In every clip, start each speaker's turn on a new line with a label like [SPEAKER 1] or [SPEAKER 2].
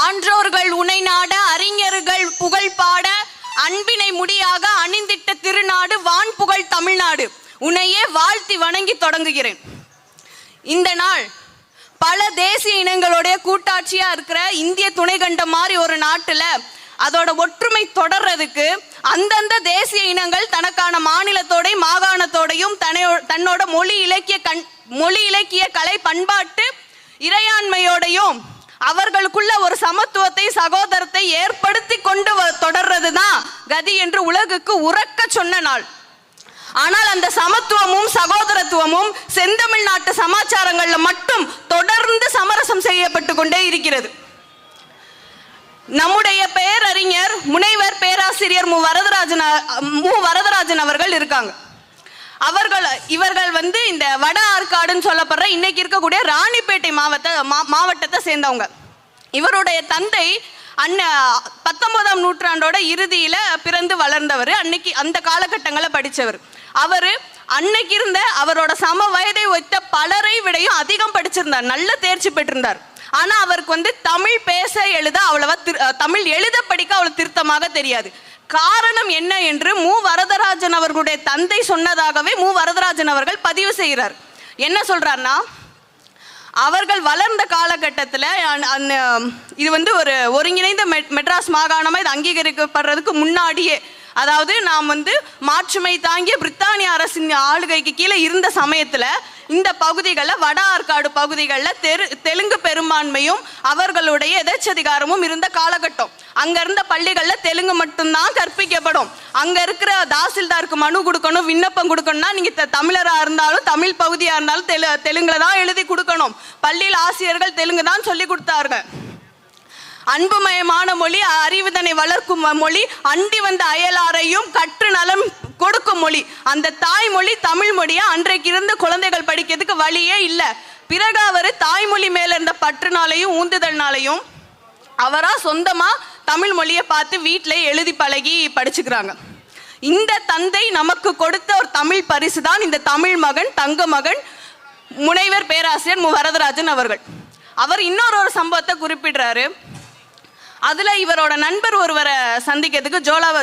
[SPEAKER 1] ஆன்றோர்கள் உனை நாட அறிஞர்கள் புகழ் பாட அன்பினை முடியாக அணிந்திட்ட திருநாடு வான் புகழ் தமிழ்நாடு. உன்னையே வாழ்த்தி வணங்கி தொடங்குகிறேன். இந்த நாள் பல தேசிய இனங்களுடைய கூட்டாட்சியா இருக்கிற இந்திய துணைக்கண்டம் மாதிரி ஒரு நாட்டுல அதோட ஒற்றுமை தொடர்றதுக்கு அந்தந்த தேசிய இனங்கள் தனக்கான மாநிலத்தோடையும் மாகாணத்தோடையும் தன்னோட மொழி இலக்கிய கலை பண்பாட்டு இறையாண்மையோடையும் அவர்களுக்குள்ள ஒரு சமத்துவத்தை சகோதரத்தை ஏற்படுத்தி கொண்டு தொடர்றதுதான் கதி என்று உலகுக்கு உறக்க சொன்ன நாள். ஆனால் அந்த சமத்துவமும் சகோதரத்துவமும் செந்தமிழ்நாட்டு சமாச்சாரங்கள்ல மட்டும் தொடர்ந்து சமரசம் செய்யப்பட்டு கொண்டே இருக்கிறது. நம்முடைய பேரறிஞர் முனைவர் பேராசிரியர் மு வரதராஜன் அவர்கள் இருக்காங்க. இவர்கள் இந்த வட ஆற்காடுன்னு சொல்லப்படுற இன்னைக்கு இருக்கக்கூடிய ராணிப்பேட்டை மாவட்டத்தை சேர்ந்தவங்க. இவருடைய தந்தை 19ஆம் நூற்றாண்டோட இறுதியில பிறந்து வளர்ந்தவர். அன்னைக்கு அந்த காலகட்டங்களை படித்தவர். அவர் அன்னைக்கு இருந்த அவரோட சம வயதை ஒத்த பலரை விடையும் அதிகம் படிச்சிருந்தார், நல்ல தேர்ச்சி பெற்றிருந்தார். ஆனா அவருக்கு தமிழ் பேச எழுத அவ்வளவா தமிழ் எழுத படிக்க அவ்வளவு திருத்தமாக தெரியாது. காரணம் என்ன என்று மு வரதராஜன் அவர்களுடைய தந்தை சொன்னதாகவே மு வரதராஜன் அவர்கள் பதிவு செய்கிறார். என்ன சொல்றாருன்னா, அவர்கள் வளர்ந்த காலகட்டத்தில் இது ஒரு ஒருங்கிணைந்த மெட்ராஸ் மாகாணமாக இது அங்கீகரிக்கப்படுறதுக்கு முன்னாடியே, அதாவது நாம் மாற்றுமை தாங்கிய பிரித்தானிய அரசின் ஆளுகைக்கு கீழே இருந்த சமயத்தில் இந்த பகுதிகளில் வட ஆற்காடு பகுதிகளில் தெலுங்கு பெரும்பான்மையும் அவர்களுடைய எதேச்சதிகாரமும் இருந்த காலகட்டம். அங்க இருந்த பள்ளிகளில் தெலுங்கு மட்டும்தான் கற்பிக்கப்படும். அங்க இருக்கிற தாசில்தாருக்கு மனு கொடுக்கணும், விண்ணப்பம் கொடுக்கணும்னா நீங்க தமிழராக இருந்தாலும் தமிழ் பகுதியா இருந்தாலும் தெலுங்குல தான் எழுதி கொடுக்கணும். பள்ளியில் ஆசிரியர்கள் தெலுங்கு தான் சொல்லி கொடுத்தார்கள். அன்புமயமான மொழி, அறிவுதனை வளர்க்கும் மொழி, அண்டி வந்த அயலாரையும் கற்று நலம் கொடுக்கும் மொழி. அந்த தாய்மொழி தமிழ் மொழியா அன்றைக்கு இருந்த குழந்தைகள் படிக்கிறதுக்கு வழியே இல்லை. பிறகு அவர் தாய்மொழி மேல இருந்த பற்றுனாலையும் ஊந்துதல்னாலையும் அவரா சொந்தமா தமிழ் மொழியை பார்த்து வீட்டிலே எழுதி பழகி படிச்சுக்கிறாங்க. இந்த தந்தை நமக்கு கொடுத்த ஒரு தமிழ் பரிசு தான் இந்த தமிழ் மகன், தங்க மகன் முனைவர் பேராசிரியர் மு வரதராஜன் அவர்கள். அவர் இன்னொரு சம்பவத்தை குறிப்பிடுறாரு. அதுல இவரோட நண்பர் ஒருவரை சந்திக்கிறதுக்கு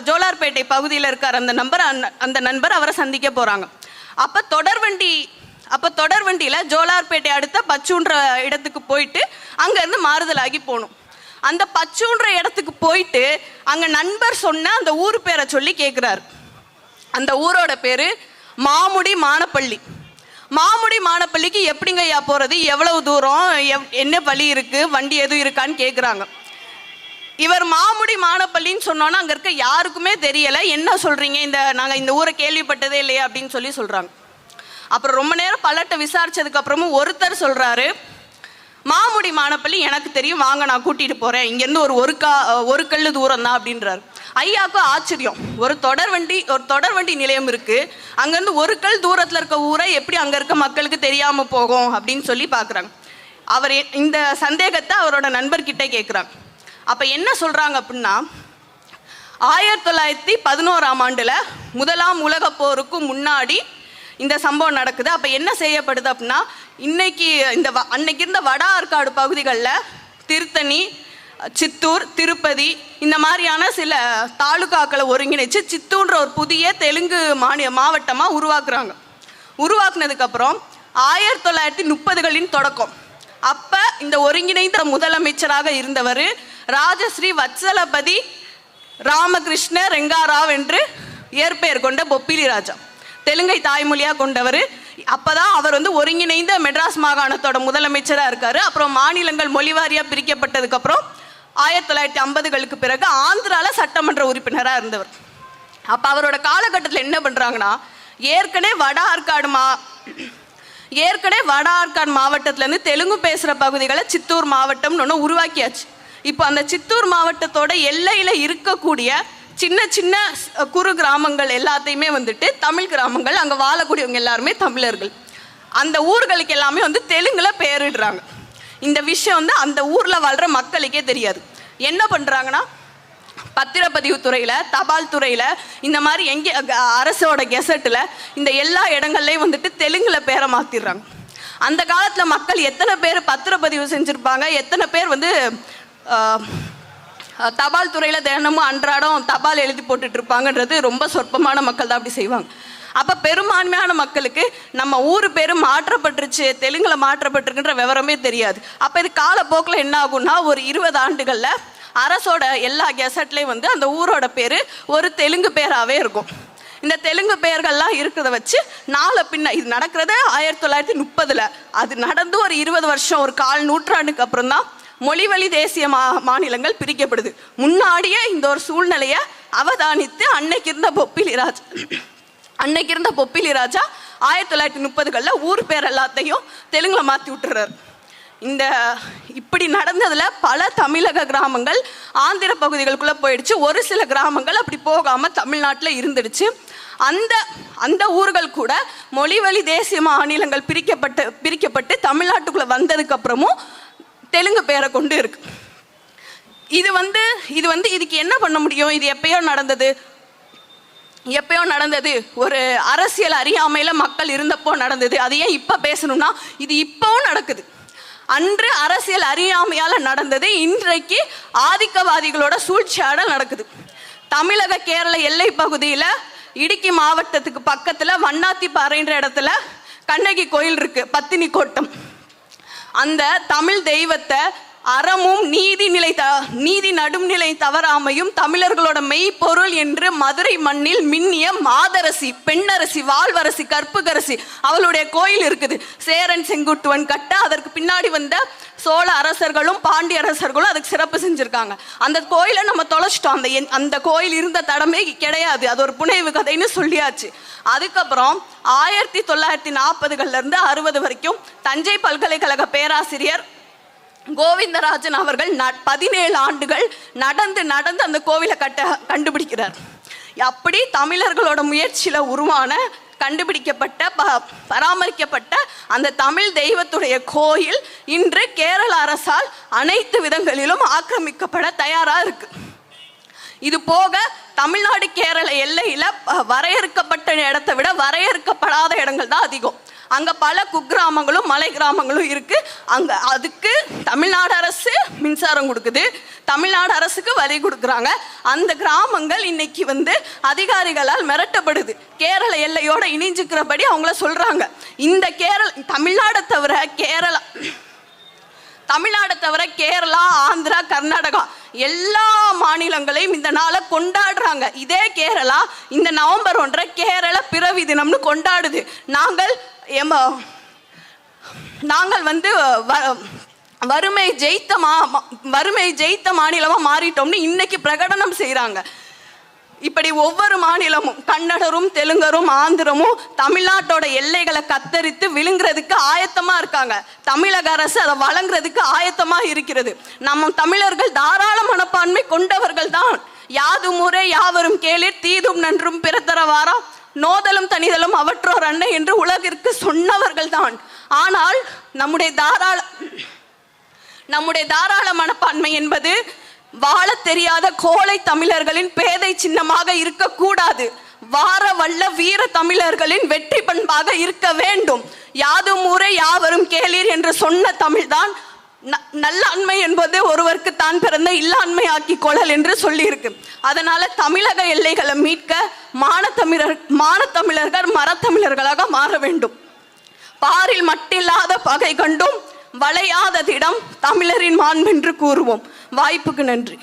[SPEAKER 1] ஜோலார்பேட்டை பகுதியில் இருக்கார். அந்த நண்பர் அவரை சந்திக்க போறாங்க. அப்ப தொடர்வண்டியில ஜோலார்பேட்டை அடுத்த பச்சூன்ற இடத்துக்கு போயிட்டு அங்க இருந்து மாறுதலாகி போகணும். அந்த பச்சூன்ற இடத்துக்கு போயிட்டு அங்க நண்பர் சொன்ன அந்த ஊர் பேரை சொல்லி கேட்கிறாரு. அந்த ஊரோட பேரு மாமுடி மானப்பள்ளி. மாமுடி மானப்பள்ளிக்கு எப்படிங்க ஐயா போறது, எவ்வளவு தூரம், என்ன வழி இருக்கு, வண்டி எதுவும் இருக்கான்னு கேட்குறாங்க. இவர் மாமுடி மானப்பள்ளின்னு சொன்னோன்னா அங்கே இருக்க யாருக்குமே தெரியலை. என்ன சொல்கிறீங்க, நாங்கள் இந்த ஊரை கேள்விப்பட்டதே இல்லையா அப்படின்னு சொல்கிறாங்க. அப்புறம் ரொம்ப நேரம் பலட்ட விசாரிச்சதுக்கப்புறமும் ஒருத்தர் சொல்கிறாரு, மாமுடி மானப்பள்ளி எனக்கு தெரியும், வாங்க நான் கூட்டிகிட்டு போகிறேன், இங்கேருந்து ஒரு கல் தூரம் தான் அப்படின்றாரு. ஐயாவுக்கும் ஆச்சரியம். ஒரு தொடர்வண்டி நிலையம் இருக்குது, அங்கேருந்து ஒரு கல் தூரத்தில் இருக்க ஊரை எப்படி அங்கே இருக்க மக்களுக்கு தெரியாமல் போகும் அப்படின்னு சொல்லி பார்க்குறாங்க. அவர் இந்த சந்தேகத்தை அவரோட நண்பர்கிட்ட கேட்குறாங்க. அப்போ என்ன சொல்கிறாங்க அப்படின்னா, 1911ஆம் ஆண்டில் முதலாம் உலக போருக்கு முன்னாடி இந்த சம்பவம் நடக்குது. அப்போ என்ன செய்யப்படுது அப்படின்னா, அன்னைக்கு இருந்த வட ஆற்காடு பகுதிகளில் திருத்தணி, சித்தூர், திருப்பதி இந்த மாதிரியான சில தாலுகாக்களை ஒருங்கிணைச்சு சித்தூர்ன்ற ஒரு புதிய தெலுங்கு மாவட்டமாக உருவாக்குனதுக்கப்புறம் 1930களின் தொடக்கம். அப்போ இந்த ஒருங்கிணைந்த முதலமைச்சராக இருந்தவர் ராஜஸ்ரீ வத்சலபதி ராமகிருஷ்ண ரெங்காராவ் என்று இயற்பெயர் கொண்ட பொப்பிலி ராஜா, தெலுங்கை தாய்மொழியாக கொண்டவர். அப்போதான் அவர் ஒருங்கிணைந்த மெட்ராஸ் மாகாணத்தோட முதலமைச்சராக இருக்காரு. அப்புறம் மாநிலங்கள் மொழிவாரியாக பிரிக்கப்பட்டதுக்கப்புறம் 1950களுக்கு பிறகு ஆந்திரால சட்டமன்ற உறுப்பினராக இருந்தவர். அப்போ அவரோட காலகட்டத்தில் என்ன பண்ணுறாங்கன்னா, ஏற்கனவே வட ஆற்காடு மாவட்டத்திலேருந்து தெலுங்கு பேசுகிற பகுதிகளை சித்தூர் மாவட்டம்னு ஒன்று உருவாக்கியாச்சு. இப்போ அந்த சித்தூர் மாவட்டத்தோட எல்லையில் இருக்கக்கூடிய சின்ன சின்ன குறு கிராமங்கள் எல்லாத்தையுமே தமிழ் கிராமங்கள், அங்கே வாழக்கூடியவங்க எல்லாருமே தமிழர்கள். அந்த ஊர்களுக்கு எல்லாமே தெலுங்குல பெயரிடுறாங்க. இந்த விஷயம் அந்த ஊரில் வாழ்கிற மக்களுக்கே தெரியாது. என்ன பண்ணுறாங்கன்னா, பத்திரப்பதிவு துறையில், தபால் துறையில், இந்த மாதிரி எங்கே அரசோட கெசட்டில் இந்த எல்லா இடங்கள்லையும் தெலுங்குல பேரை மாற்றிடுறாங்க. அந்த காலத்தில் மக்கள் எத்தனை பேர் பத்திரப்பதிவு செஞ்சுருப்பாங்க, எத்தனை பேர் தபால் துறையில் தினமும் அன்றாடம் தபால் எழுதி போட்டுட்டு இருப்பாங்கன்றது ரொம்ப சொற்பமான மக்கள் தான் அப்படி செய்வாங்க. அப்போ பெரும்பான்மையான மக்களுக்கு நம்ம ஊர் பேர் மாற்றப்பட்டுருச்சு, தெலுங்கில் மாற்றப்பட்டிருக்குன்ற விவரமே தெரியாது. அப்போ இது காலப்போக்கில் என்ன ஆகும்னா, ஒரு 20 ஆண்டுகளில் அரசோட எல்லா கெசட்லேயும் வந்து அந்த ஊரோட பேர் ஒரு தெலுங்கு பேராகவே இருக்கும். இந்த தெலுங்கு பெயர்கள்லாம் இருக்கிறத வச்சு பின்ன இது நடக்கிறது 1930. அது நடந்து ஒரு 20 வருஷம், ஒரு 1/4 நூற்றாண்டுக்கு அப்புறம் தான் மொழிவழி தேசிய மாநிலங்கள் பிரிக்கப்படுது. முன்னாடியே இந்த ஒரு சூழ்நிலையை அவதானித்து அன்னைக்கு இருந்த பொப்பிலி ராஜா 1930களில் ஊர் பேர் எல்லாத்தையும் தெலுங்குல மாற்றி விட்டுறாரு. இந்த இப்படி நடந்ததுல பல தமிழக கிராமங்கள் ஆந்திர பகுதிகளுக்குள்ள போயிடுச்சு. ஒரு சில கிராமங்கள் அப்படி போகாம தமிழ்நாட்டில் இருந்துடுச்சு. அந்த ஊர்கள் கூட மொழிவழி தேசிய மாநிலங்கள் பிரிக்கப்பட்டு தமிழ்நாட்டுக்குள்ள வந்ததுக்கு அப்புறமும் தெலுங்கு பேரை கொண்டு இருக்கு. இது வந்து இதுக்கு என்ன பண்ண முடியும்? இது எப்பயோ நடந்தது, ஒரு அரசியல் அறியாமையில மக்கள் இருந்தப்போ நடந்தது. அது ஏன் இப்ப பேசணும்னா, இது இப்பவும் நடக்குது. அன்று அரசியல் அறியாமையால நடந்தது, இன்றைக்கு ஆதிக்கவாதிகளோட சூழ்ச்சியாடல் நடக்குது. தமிழக கேரள எல்லை பகுதியில் இடுக்கி மாவட்டத்துக்கு பக்கத்துல வண்ணாத்திப்பாறைன்ற இடத்துல கண்ணகி கோயில் இருக்கு, பத்தினி கோட்டம். அந்த தமிழ் தெய்வத்தை அறமும் நீதி நடுநிலை தவறாமையும் தமிழர்களோட மெய்ப்பொருள் என்று மதுரை மண்ணில் மின்னிய மாதரசி, பெண்ணரசி, வாழ்வரசி, கற்புகரசி அவளுடைய கோயில் இருக்குது. சேரன் செங்குட்டுவன் கட்ட அதற்கு பின்னாடி வந்த சோழ அரசர்களும் பாண்டிய அரசர்களும் அதுக்கு சிறப்பு செஞ்சிருக்காங்க. அந்த கோயிலை நம்ம தொலைச்சிட்டோம். அந்த கோயில் இருந்த தடமே கிடையாது. அது ஒரு புனைவு கதைன்னு சொல்லியாச்சு. அதுக்கப்புறம் 1940களில் இருந்து 60 வரைக்கும் தஞ்சை பல்கலைக்கழக பேராசிரியர் கோவிந்தராஜன் அவர்கள் 17 ஆண்டுகள் நடந்து அந்த கோவிலை கண்டுபிடிக்கிறார். அப்படி தமிழர்களோட முயற்சியில உருவான கண்டுபிடிக்கப்பட்ட பராமரிக்கப்பட்ட அந்த தமிழ் தெய்வத்துடைய கோயில் இன்று கேரள அரசால் அனைத்து விதங்களிலும் ஆக்கிரமிக்கப்பட தயாரா இருக்கு. இது போக தமிழ்நாடு கேரள எல்லையில வரையறுக்கப்பட்ட இடத்தை விட வரையறுக்கப்படாத இடங்கள் தான் அதிகம். அங்க பல குக்கிராமங்களும் மலை கிராமங்களும் இருக்கு. அதுக்கு தமிழ்நாடு அரசு மின்சாரம் கொடுக்குது, தமிழ்நாடு அரசுக்கு வரி கொடுக்குறாங்க. அந்த கிராமங்கள் இன்னைக்கு அதிகாரிகளால் மிரட்டப்படுது. கேரள எல்லையோட இணைஞ்சுக்கிறபடி அவங்கள சொல்றாங்க. இந்த தமிழ்நாடை தவிர கேரளா, ஆந்திரா, கர்நாடகா எல்லா மாநிலங்களையும் இந்த நாளை கொண்டாடுறாங்க. இதே கேரளா இந்த நவம்பர் 1 கேரள பிறவி தினம்னு கொண்டாடுது. நாங்கள் வறுமை ஜெயித்த மாநிலமா மாறிட்டோம்னு இன்னைக்கு பிரகடனம் செய்யறாங்க. இப்படி ஒவ்வொரு மாநிலமும் கன்னடரும் தெலுங்கரும் ஆந்திரமும் தமிழ்நாட்டோட எல்லைகளை கத்தரித்து விழுங்குறதுக்கு ஆயத்தமா இருக்காங்க. தமிழக அரசு அதை வழங்குறதுக்கு ஆயத்தமா இருக்கிறது. நம்ம தமிழர்கள் தாராள மனப்பான்மை கொண்டவர்கள் தான். யாதும் ஊரே யாவரும் கேளீர், தீதும் நன்றும் பிறத்தரவாரா, நோதலும் தனிதலும் அவற்றோர் அன்னை என்று உலகிற்கு சொன்னவர்கள் தான். ஆனால் நம்முடைய தாராள மனப்பான்மை என்பது வாழ தெரியாத கோழை தமிழர்களின் பேதை சின்னமாக இருக்கக்கூடாது. வார வல்ல வீர தமிழர்களின் வெற்றி பண்பாக இருக்க வேண்டும். யாதும் ஊரே யாவரும் கேளீர் என்று சொன்ன தமிழ்தான் நல்லாண்மை என்பது ஒருவருக்கு தான் பிறந்த இல்லாண்மை ஆக்கி கொள்ளல் என்று சொல்லி இருக்கு. அதனால தமிழக எல்லைகளை மீட்க மானத்தமிழர்கள் மரத்தமிழர்களாக மாற வேண்டும். பாரில் மட்டில்லாத பகை கண்டும் வளையாததிடம் தமிழரின் மாண்பென்று கூறுவோம். வாய்ப்புக்கு நன்றி.